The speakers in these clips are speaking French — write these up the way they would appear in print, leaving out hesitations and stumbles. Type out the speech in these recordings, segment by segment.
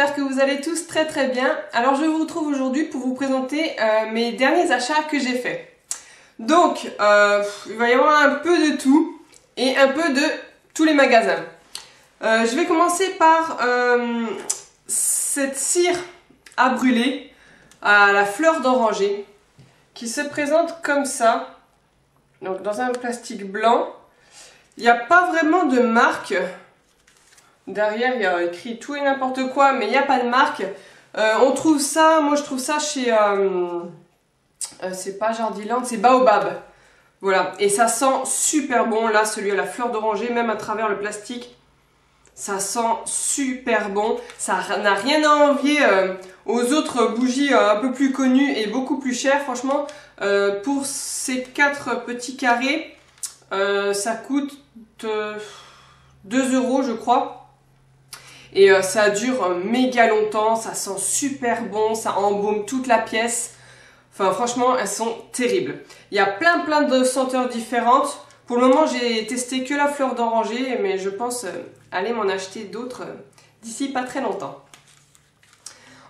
j'espère que vous allez tous très bien. Alors je vous retrouve aujourd'hui pour vous présenter mes derniers achats que j'ai faits. Donc il va y avoir un peu de tout et un peu de tous les magasins. Je vais commencer par cette cire à brûler à la fleur d'oranger qui se présente comme ça, donc dans un plastique blanc. Il n'y a pas vraiment de marque. Derrière, il y a écrit tout et n'importe quoi, mais il n'y a pas de marque. On trouve ça, moi je trouve ça chez... c'est pas Jardiland, c'est Baobab. Voilà, et ça sent super bon. Là, celui à la fleur d'oranger, même à travers le plastique, ça sent super bon. Ça n'a rien à envier aux autres bougies un peu plus connues et beaucoup plus chères. Franchement, pour ces 4 petits carrés, ça coûte 2 € je crois. Et ça dure méga longtemps, ça sent super bon, ça embaume toute la pièce. Enfin franchement, elles sont terribles. Il y a plein de senteurs différentes. Pour le moment, j'ai testé que la fleur d'oranger, mais je pense aller m'en acheter d'autres d'ici pas très longtemps.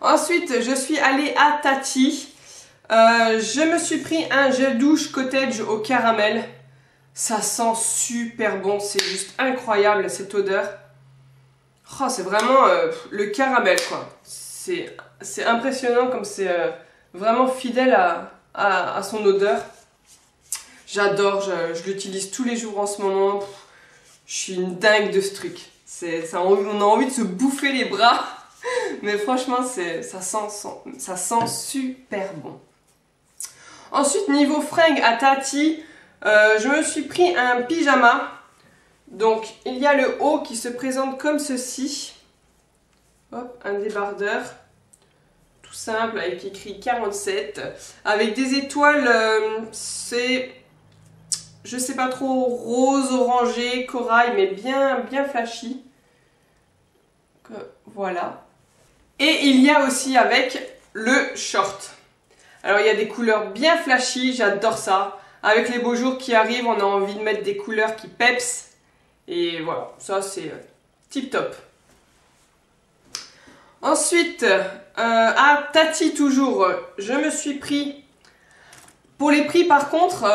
Ensuite, je suis allée à Tati. Je me suis pris un gel douche cottage au caramel. Ça sent super bon, c'est juste incroyable cette odeur. Oh, c'est vraiment le caramel quoi. C'est impressionnant comme c'est vraiment fidèle à son odeur. J'adore, je l'utilise tous les jours en ce moment. Je suis une dingue de ce truc. On a envie de se bouffer les bras. Mais franchement, ça sent super bon. Ensuite, niveau fringues à Tati, je me suis pris un pyjama. Donc, il y a le haut qui se présente comme ceci. Hop, un débardeur. Tout simple, avec écrit 47. Avec des étoiles, c'est... je sais pas trop, rose, orangé, corail, mais bien flashy. Voilà. Et il y a aussi avec le short. Alors, il y a des couleurs bien flashy, j'adore ça. Avec les beaux jours qui arrivent, on a envie de mettre des couleurs qui peps. Et voilà, ça c'est tip top. Ensuite, à Tati toujours, je me suis pris... Pour les prix par contre,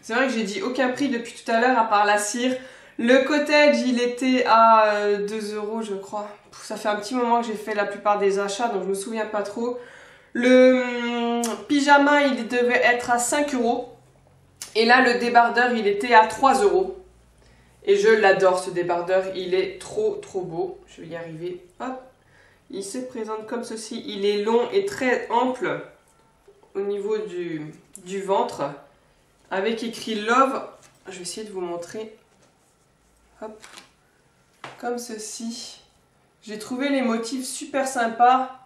c'est vrai que j'ai dit aucun prix depuis tout à l'heure à part la cire. Le cottage, il était à 2 € je crois. Ça fait un petit moment que j'ai fait la plupart des achats, donc je me souviens pas trop. Le pyjama, il devait être à 5 €. Et là, le débardeur, il était à 3 €. Et je l'adore ce débardeur, il est trop beau. Je vais y arriver. Hop. Il se présente comme ceci. Il est long et très ample au niveau du ventre. Avec écrit Love. Je vais essayer de vous montrer. Hop. Comme ceci. J'ai trouvé les motifs super sympas.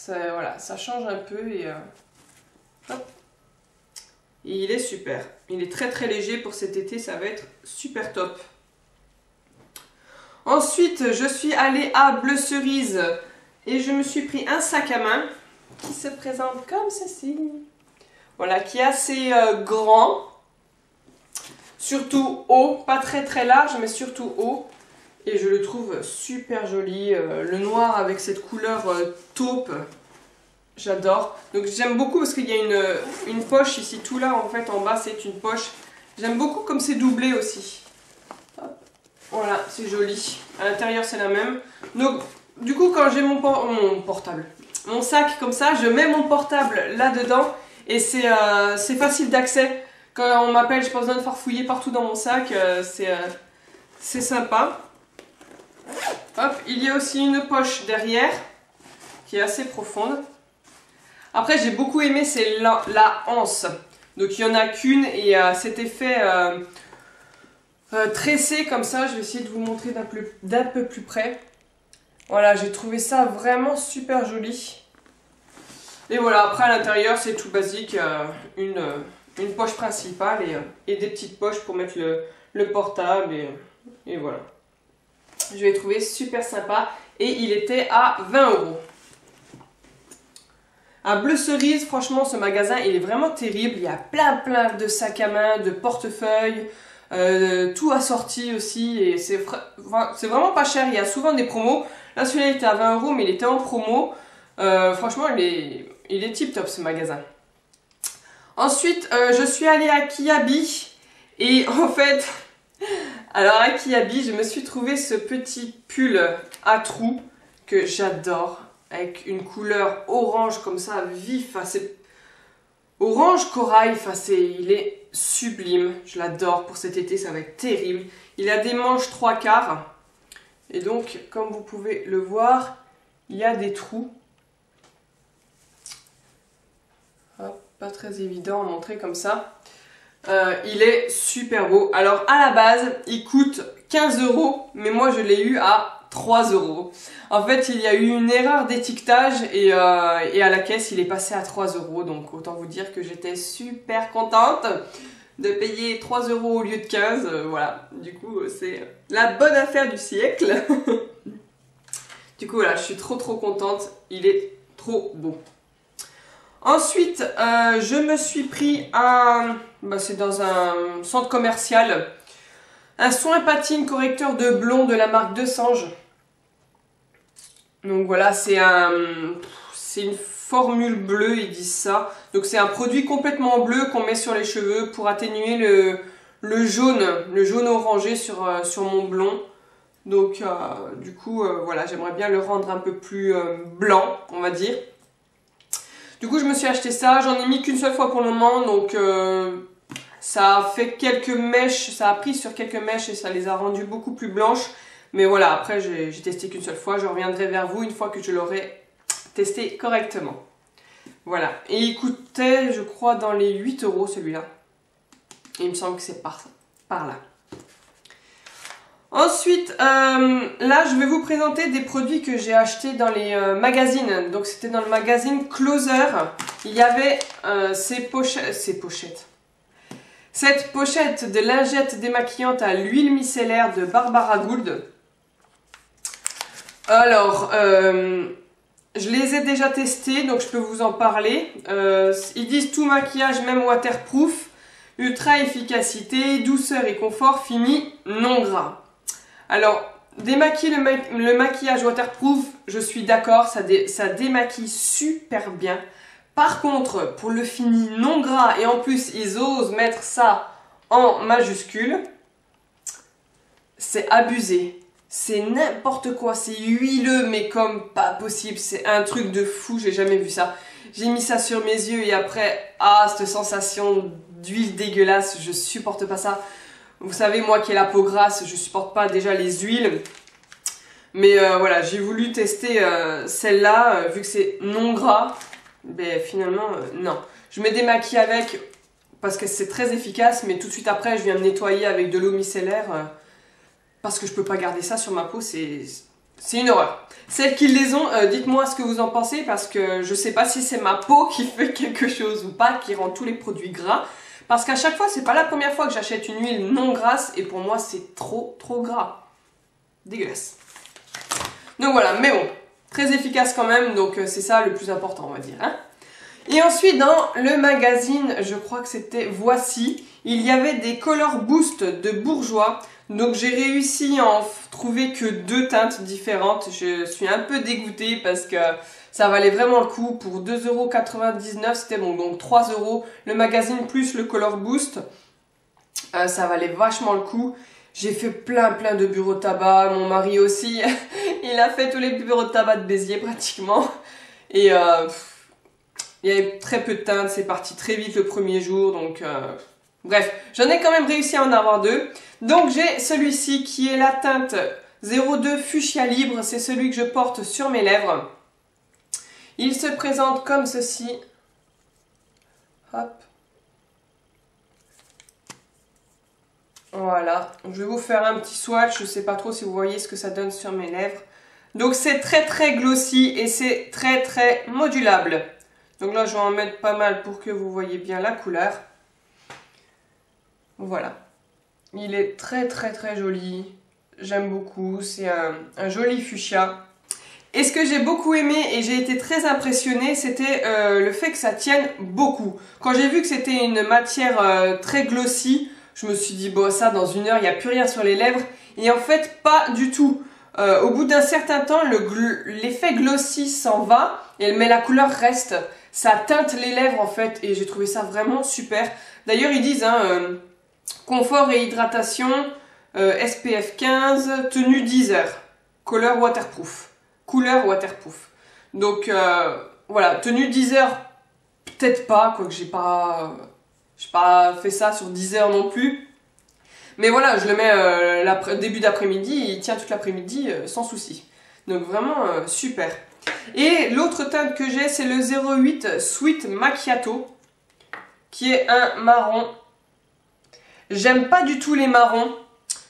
Voilà, ça change un peu et hop. Et il est super. Il est très léger pour cet été, ça va être super top. Ensuite, je suis allée à Bleu Cerise et je me suis pris un sac à main qui se présente comme ceci. Voilà, qui est assez grand. Surtout haut, pas très large, mais surtout haut. Et je le trouve super joli. Le noir avec cette couleur taupe. J'adore. Donc j'aime beaucoup parce qu'il y a une poche ici. Tout là en fait en bas c'est une poche. J'aime beaucoup comme c'est doublé aussi. Hop. Voilà, c'est joli. À l'intérieur c'est la même. Donc du coup quand j'ai mon portable, mon sac comme ça, je mets mon portable là-dedans. Et c'est facile d'accès. Quand on m'appelle, j'ai pas besoin de farfouiller partout dans mon sac. C'est sympa. Hop, il y a aussi une poche derrière qui est assez profonde. Après, j'ai beaucoup aimé, c'est la anse. Donc, il n'y en a qu'une et cet effet tressé comme ça. Je vais essayer de vous montrer d'un peu plus près. Voilà, j'ai trouvé ça vraiment super joli. Et voilà, après à l'intérieur, c'est tout basique. Une poche principale et des petites poches pour mettre le portable. Et voilà. Je l'ai trouvé super sympa et il était à 20 €. À Bleu Cerise, franchement, ce magasin, il est vraiment terrible. Il y a plein de sacs à main, de portefeuilles, tout assorti aussi. Et c'est vraiment pas cher. Il y a souvent des promos. Là, celui-là, il était à 20 €, mais il était en promo. Franchement, il est tip top ce magasin. Ensuite, je suis allée à Kiabi. Et en fait, alors à Kiabi, je me suis trouvé ce petit pull à trous que j'adore. Avec une couleur orange comme ça, vif. Enfin, c'est orange corail. Enfin, il est sublime. Je l'adore pour cet été, ça va être terrible. Il a des manches 3/4. Et donc, comme vous pouvez le voir, il y a des trous. Hop, pas très évident à montrer comme ça. Il est super beau. Alors, à la base, il coûte 15 €, mais moi, je l'ai eu à 3 €. En fait, il y a eu une erreur d'étiquetage et à la caisse, il est passé à 3 €. Donc, autant vous dire que j'étais super contente de payer 3 € au lieu de 15. Voilà, du coup, c'est la bonne affaire du siècle. Du coup, voilà, je suis trop contente. Il est trop beau. Ensuite, je me suis pris c'est dans un centre commercial, un soin patine correcteur de blond de la marque Desange. Donc voilà, c'est une formule bleue, ils disent ça. Donc c'est un produit complètement bleu qu'on met sur les cheveux pour atténuer le jaune orangé sur mon blond. Donc du coup, voilà, j'aimerais bien le rendre un peu plus blanc, on va dire. Du coup, je me suis acheté ça. J'en ai mis qu'une seule fois pour le moment, donc ça a fait quelques mèches, ça a pris sur quelques mèches et ça les a rendues beaucoup plus blanches. Mais voilà, après, j'ai testé qu'une seule fois. Je reviendrai vers vous une fois que je l'aurai testé correctement. Voilà. Et il coûtait, je crois, dans les 8 € celui-là. Et il me semble que c'est par là. Ensuite, là, je vais vous présenter des produits que j'ai achetés dans les magazines. Donc, c'était dans le magazine Closer. Il y avait cette pochette de lingettes démaquillantes à l'huile micellaire de Barbara Gould. Alors, je les ai déjà testées, donc je peux vous en parler. Ils disent tout maquillage, même waterproof, ultra efficacité, douceur et confort, fini, non gras. Alors, démaquiller le maquillage waterproof, je suis d'accord, ça démaquille super bien. Par contre, pour le fini non gras, et en plus ils osent mettre ça en majuscule, c'est abusé. C'est n'importe quoi, c'est huileux mais comme pas possible, c'est un truc de fou, j'ai jamais vu ça. J'ai mis ça sur mes yeux et après, cette sensation d'huile dégueulasse, je supporte pas ça. Vous savez, moi qui ai la peau grasse, je supporte pas déjà les huiles. Mais voilà, j'ai voulu tester celle-là, vu que c'est non gras. Ben finalement, non. Je me démaquille avec parce que c'est très efficace, mais tout de suite après, je viens me nettoyer avec de l'eau micellaire parce que je peux pas garder ça sur ma peau, c'est une horreur. Celles qui les ont, dites-moi ce que vous en pensez parce que je sais pas si c'est ma peau qui fait quelque chose ou pas, qui rend tous les produits gras. Parce qu'à chaque fois, c'est pas la première fois que j'achète une huile non grasse et pour moi, c'est trop gras. Dégueulasse. Donc voilà, mais bon, très efficace quand même, donc c'est ça le plus important, on va dire. Hein. Et ensuite, dans le magazine, je crois que c'était Voici, il y avait des Color Boost de Bourjois. Donc j'ai réussi à en trouver que 2 teintes différentes. Je suis un peu dégoûtée parce que ça valait vraiment le coup. Pour 2,99 €, c'était bon, donc 3 € le magazine plus le Color Boost. Ça valait vachement le coup. J'ai fait plein de bureaux de tabac. Mon mari aussi, il a fait tous les bureaux de tabac de Béziers pratiquement. Et il y avait très peu de teintes, c'est parti très vite le premier jour. Donc bref, j'en ai quand même réussi à en avoir 2. Donc j'ai celui-ci qui est la teinte 02 Fuchsia Libre. C'est celui que je porte sur mes lèvres. Il se présente comme ceci. Hop. Voilà. Je vais vous faire un petit swatch. Je ne sais pas trop si vous voyez ce que ça donne sur mes lèvres. Donc c'est très glossy et c'est très modulable. Donc là je vais en mettre pas mal pour que vous voyez bien la couleur. Voilà. Il est très joli. J'aime beaucoup. C'est un joli fuchsia. Et ce que j'ai beaucoup aimé et j'ai été très impressionnée, c'était le fait que ça tienne beaucoup. Quand j'ai vu que c'était une matière très glossy, je me suis dit, bon ça dans 1 heure, il n'y a plus rien sur les lèvres. Et en fait, pas du tout. au bout d'un certain temps, l'effet glossy s'en va, mais la couleur reste. Ça teinte les lèvres en fait, et j'ai trouvé ça vraiment super. D'ailleurs, ils disent confort et hydratation, SPF 15, tenue 10 heures, couleur waterproof. Donc voilà, tenue 10 heures, peut-être pas, quoique j'ai pas fait ça sur 10 heures non plus. Mais voilà, je le mets début d'après-midi, il tient toute l'après-midi sans souci. Donc vraiment super. Et l'autre teinte que j'ai, c'est le 08 Sweet Macchiato, qui est un marron. J'aime pas du tout les marrons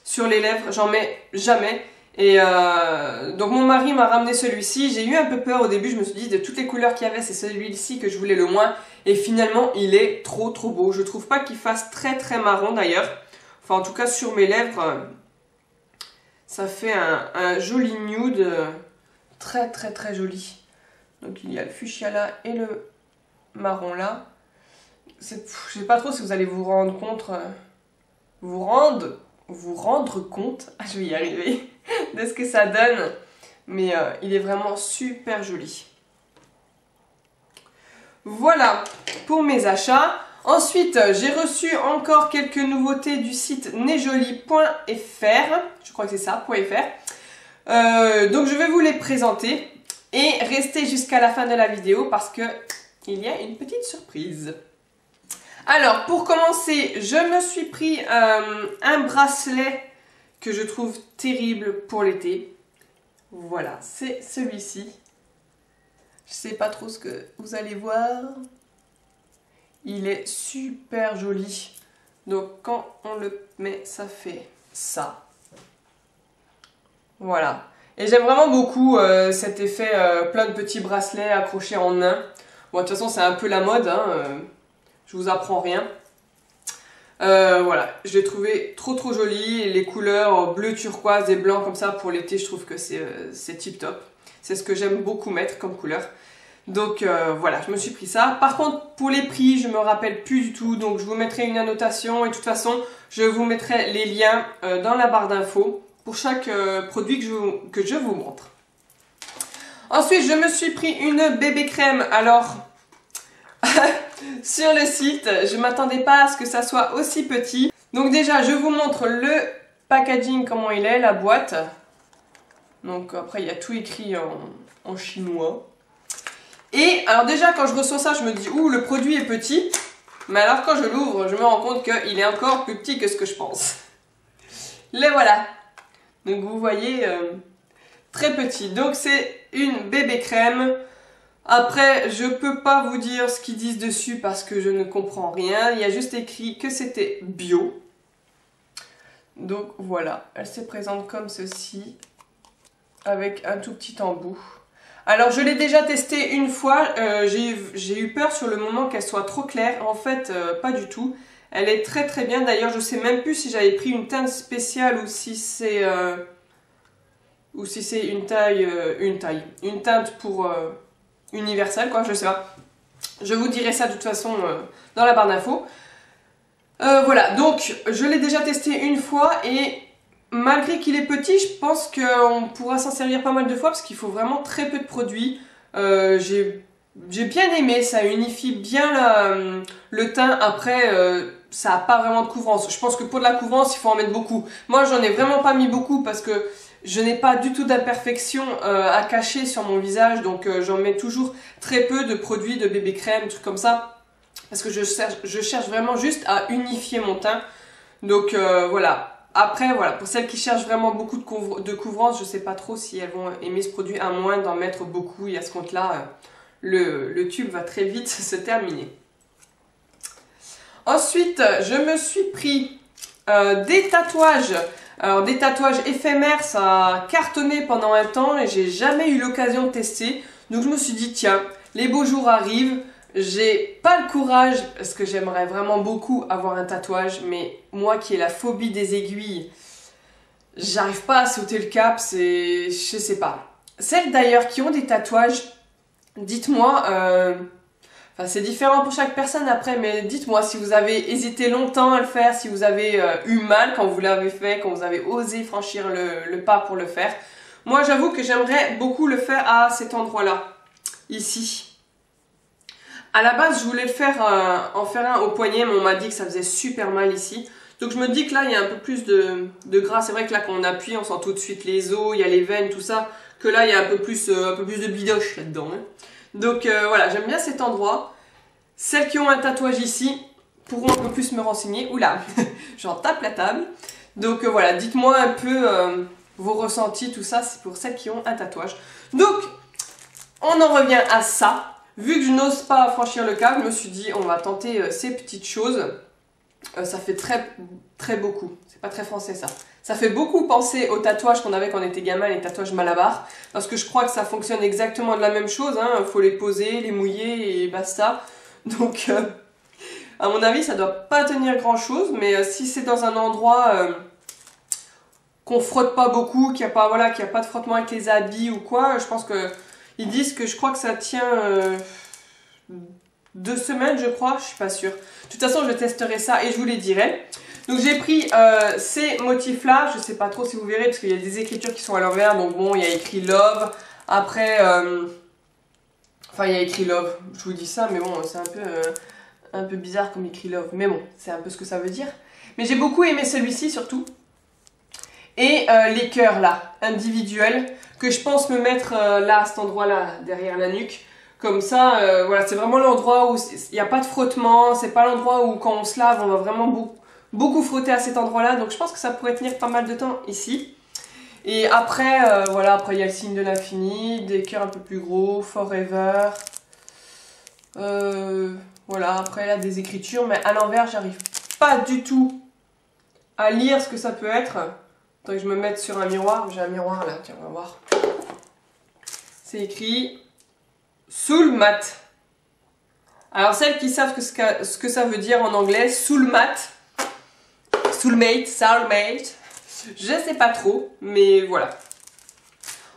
sur les lèvres, j'en mets jamais. Et donc mon mari m'a ramené celui-ci. J'ai eu un peu peur au début, je me suis dit de toutes les couleurs qu'il y avait, c'est celui-ci que je voulais le moins. Et finalement, il est trop beau. Je trouve pas qu'il fasse très marron d'ailleurs. Enfin, en tout cas, sur mes lèvres, ça fait un joli nude, très joli. Donc, il y a le fuchsia là et le marron là. Je sais pas trop si vous allez vous rendre compte, vous rendre compte, je vais y arriver, de ce que ça donne. Mais il est vraiment super joli. Voilà pour mes achats. Ensuite, j'ai reçu encore quelques nouveautés du site nejoli.fr. Je crois que c'est ça, .fr. Donc je vais vous les présenter et restez jusqu'à la fin de la vidéo parce que il y a une petite surprise. Alors, pour commencer, je me suis pris un bracelet que je trouve terrible pour l'été. Voilà, c'est celui-ci. Je sais pas trop ce que vous allez voir. Il est super joli. Donc quand on le met, ça fait ça. Voilà. Et j'aime vraiment beaucoup cet effet plein de petits bracelets accrochés en un. Bon, de toute façon, c'est un peu la mode. Je vous apprends rien. Voilà. Je l'ai trouvé trop joli. Les couleurs bleu turquoise et blanc comme ça pour l'été, je trouve que c'est tip top. C'est ce que j'aime beaucoup mettre comme couleur. Donc voilà, je me suis pris ça. Par contre, pour les prix, je me rappelle plus du tout. Donc je vous mettrai une annotation et de toute façon, je vous mettrai les liens dans la barre d'infos pour chaque produit que je vous montre. Ensuite, je me suis pris une bébé crème. Alors, sur le site, je ne m'attendais pas à ce que ça soit aussi petit. Donc déjà, je vous montre le packaging, comment il est, la boîte. Donc après, il y a tout écrit en chinois. Et alors déjà quand je reçois ça je me dis ouh le produit est petit. Mais alors quand je l'ouvre je me rends compte qu'il est encore plus petit que ce que je pense. Les voilà. Donc vous voyez très petit. Donc c'est une bébé crème. Après je peux pas vous dire ce qu'ils disent dessus parce que je ne comprends rien. Il y a juste écrit que c'était bio. Donc voilà. Elle se présente comme ceci. Avec un tout petit embout. Alors je l'ai déjà testé une fois, j'ai eu peur sur le moment qu'elle soit trop claire, en fait pas du tout. Elle est très bien, d'ailleurs je sais même plus si j'avais pris une teinte spéciale ou si c'est une teinte pour universelle quoi, je sais pas. Je vous dirai ça de toute façon dans la barre d'infos. Voilà, donc je l'ai déjà testé une fois et malgré qu'il est petit, je pense qu'on pourra s'en servir pas mal de fois parce qu'il faut vraiment très peu de produits. J'ai bien aimé, ça unifie bien le teint. Après, ça n'a pas vraiment de couvrance. Je pense que pour de la couvrance, il faut en mettre beaucoup. Moi, j'en ai vraiment pas mis beaucoup parce que je n'ai pas du tout d'imperfection à cacher sur mon visage. Donc, j'en mets toujours très peu de produits de bébé crème, trucs comme ça. Parce que je cherche vraiment juste à unifier mon teint. Donc, voilà. Après, voilà, pour celles qui cherchent vraiment beaucoup de couvrance, je sais pas trop si elles vont aimer ce produit, à moins d'en mettre beaucoup. Et à ce compte-là, le tube va très vite se terminer. Ensuite, je me suis pris des tatouages. Alors, des tatouages éphémères, ça a cartonné pendant un temps et j'ai jamais eu l'occasion de tester. Donc, je me suis dit, tiens, les beaux jours arrivent. J'ai pas le courage parce que j'aimerais vraiment beaucoup avoir un tatouage, mais moi qui ai la phobie des aiguilles, j'arrive pas à sauter le cap, je sais pas. Celles d'ailleurs qui ont des tatouages, dites-moi, enfin c'est différent pour chaque personne après, mais dites-moi si vous avez hésité longtemps à le faire, si vous avez eu mal quand vous l'avez fait, quand vous avez osé franchir le pas pour le faire, Moi j'avoue que j'aimerais beaucoup le faire à cet endroit-là, ici. À la base je voulais le faire, en faire un au poignet, mais on m'a dit que ça faisait super mal ici. Donc je me dis que là il y a un peu plus de gras. C'est vrai que là quand on appuie on sent tout de suite les os, il y a les veines, tout ça. Que là il y a un peu plus de bidoche là-dedans. Hein. Donc voilà, j'aime bien cet endroit. Celles qui ont un tatouage ici pourront un peu plus me renseigner. Oula, j'en tape la table. Donc voilà, dites-moi un peu vos ressentis, tout ça, c'est pour celles qui ont un tatouage. Donc, on en revient à ça. Vu que je n'ose pas franchir le cap, je me suis dit, on va tenter ces petites choses. Ça fait très beaucoup. C'est pas très français ça. Ça fait beaucoup penser aux tatouages qu'on avait quand on était gamin, les tatouages Malabar. Parce que je crois que ça fonctionne exactement de la même chose. Hein. Faut les poser, les mouiller et basta. Donc, à mon avis, ça doit pas tenir grand chose. Mais si c'est dans un endroit qu'on frotte pas beaucoup, qu'il n'y a pas, voilà, qu'il y a pas de frottement avec les habits ou quoi, je pense que ils disent que je crois que ça tient 2 semaines, je crois, je suis pas sûre. De toute façon, je testerai ça et je vous les dirai. Donc j'ai pris ces motifs-là, je sais pas trop si vous verrez parce qu'il y a des écritures qui sont à l'envers. Donc bon, il y a écrit Love. Après, enfin il y a écrit Love. Je vous dis ça, mais bon, c'est un peu bizarre comme écrit Love. Mais bon, c'est un peu ce que ça veut dire. Mais j'ai beaucoup aimé celui-ci surtout. Et les cœurs là, individuels, que je pense me mettre là, à cet endroit-là, derrière la nuque. Comme ça, voilà, c'est vraiment l'endroit où il n'y a pas de frottement, c'est pas l'endroit où quand on se lave, on va vraiment beaucoup frotter à cet endroit-là. Donc je pense que ça pourrait tenir pas mal de temps ici. Et après, voilà, après il y a le signe de l'infini, des cœurs un peu plus gros, Forever. Voilà, après là, des écritures, mais à l'envers, j'arrive pas du tout à lire ce que ça peut être. Attends que je me mette sur un miroir. J'ai un miroir là, tiens, on va voir. C'est écrit Soulmate. Alors, celles qui savent ce que ça veut dire en anglais, Soulmate, Soulmate, Soulmate, je sais pas trop, mais voilà.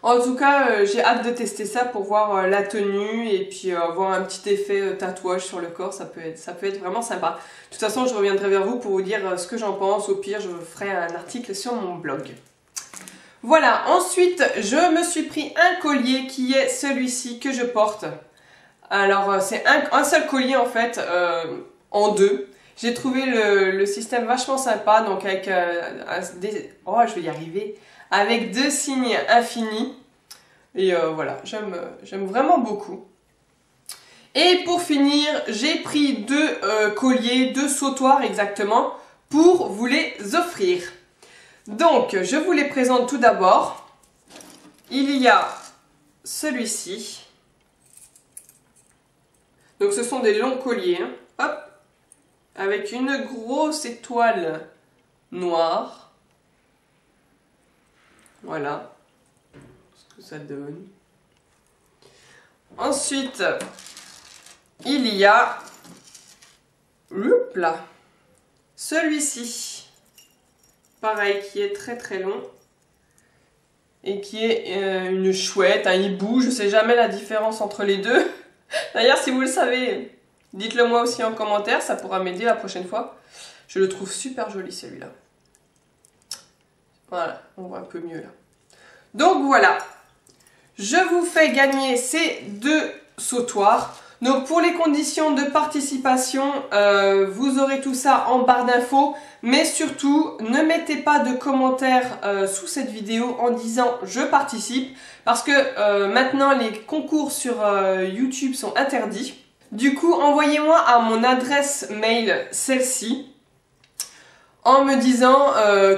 En tout cas, j'ai hâte de tester ça pour voir la tenue et puis avoir un petit effet tatouage sur le corps, ça peut être vraiment sympa. De toute façon, je reviendrai vers vous pour vous dire ce que j'en pense. Au pire, je ferai un article sur mon blog. Voilà, ensuite, je me suis pris un collier qui est celui-ci que je porte. Alors, c'est un seul collier en fait, en deux. J'ai trouvé le système vachement sympa, donc avec oh, je vais y arriver. Avec 2 signes infinis. Et voilà, j'aime vraiment beaucoup. Et pour finir, j'ai pris 2 colliers, 2 sautoirs exactement, pour vous les offrir. Donc, je vous les présente tout d'abord. Il y a celui-ci. Donc, ce sont des longs colliers. Hein. Hop, avec une grosse étoile noire. Voilà ce que ça donne. Ensuite, il y a là, celui-ci, pareil, qui est très long et qui est une chouette, un hibou. Je ne sais jamais la différence entre les deux. D'ailleurs, si vous le savez, dites-le moi aussi en commentaire, ça pourra m'aider la prochaine fois. Je le trouve super joli celui-là. Voilà, on voit un peu mieux là. Donc voilà, je vous fais gagner ces 2 sautoirs. Donc pour les conditions de participation, vous aurez tout ça en barre d'infos. Mais surtout, ne mettez pas de commentaires sous cette vidéo en disant je participe. Parce que maintenant les concours sur YouTube sont interdits. Du coup, envoyez-moi à mon adresse mail celle-ci. En me disant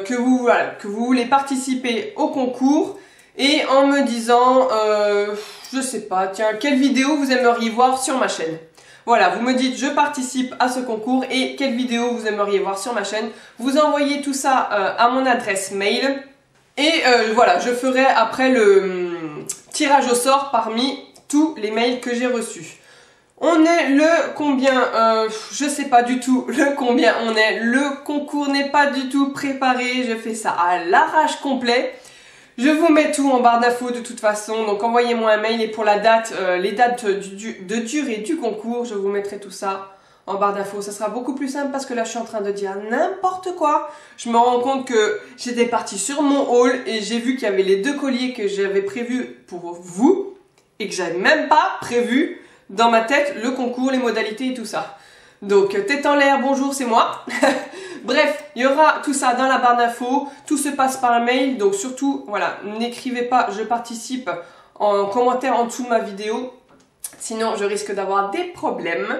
que vous voulez participer au concours et en me disant, je sais pas, tiens, quelle vidéo vous aimeriez voir sur ma chaîne. Voilà, vous me dites je participe à ce concours et quelle vidéo vous aimeriez voir sur ma chaîne. Vous envoyez tout ça à mon adresse mail et voilà, je ferai après le tirage au sort parmi tous les mails que j'ai reçus. On est le combien, je sais pas du tout le combien on est, le concours n'est pas du tout préparé, je fais ça à l'arrache complet. Je vous mets tout en barre d'infos de toute façon, donc envoyez-moi un mail et pour la date, les dates de durée du concours, je vous mettrai tout ça en barre d'infos. Ça sera beaucoup plus simple parce que là, je suis en train de dire n'importe quoi. Je me rends compte que j'étais partie sur mon haul et j'ai vu qu'il y avait les 2 colliers que j'avais prévus pour vous et que j'avais même pas prévu dans ma tête le concours, les modalités et tout ça. Donc, tête en l'air, bonjour, c'est moi. Bref, il y aura tout ça dans la barre d'infos. Tout se passe par mail. Donc, surtout, voilà, n'écrivez pas « je participe » en commentaire en dessous de ma vidéo. Sinon, je risque d'avoir des problèmes.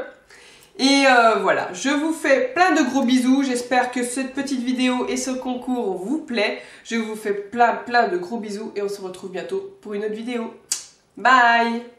Et voilà, je vous fais plein de gros bisous. J'espère que cette petite vidéo et ce concours vous plaît. Je vous fais plein de gros bisous et on se retrouve bientôt pour une autre vidéo. Bye!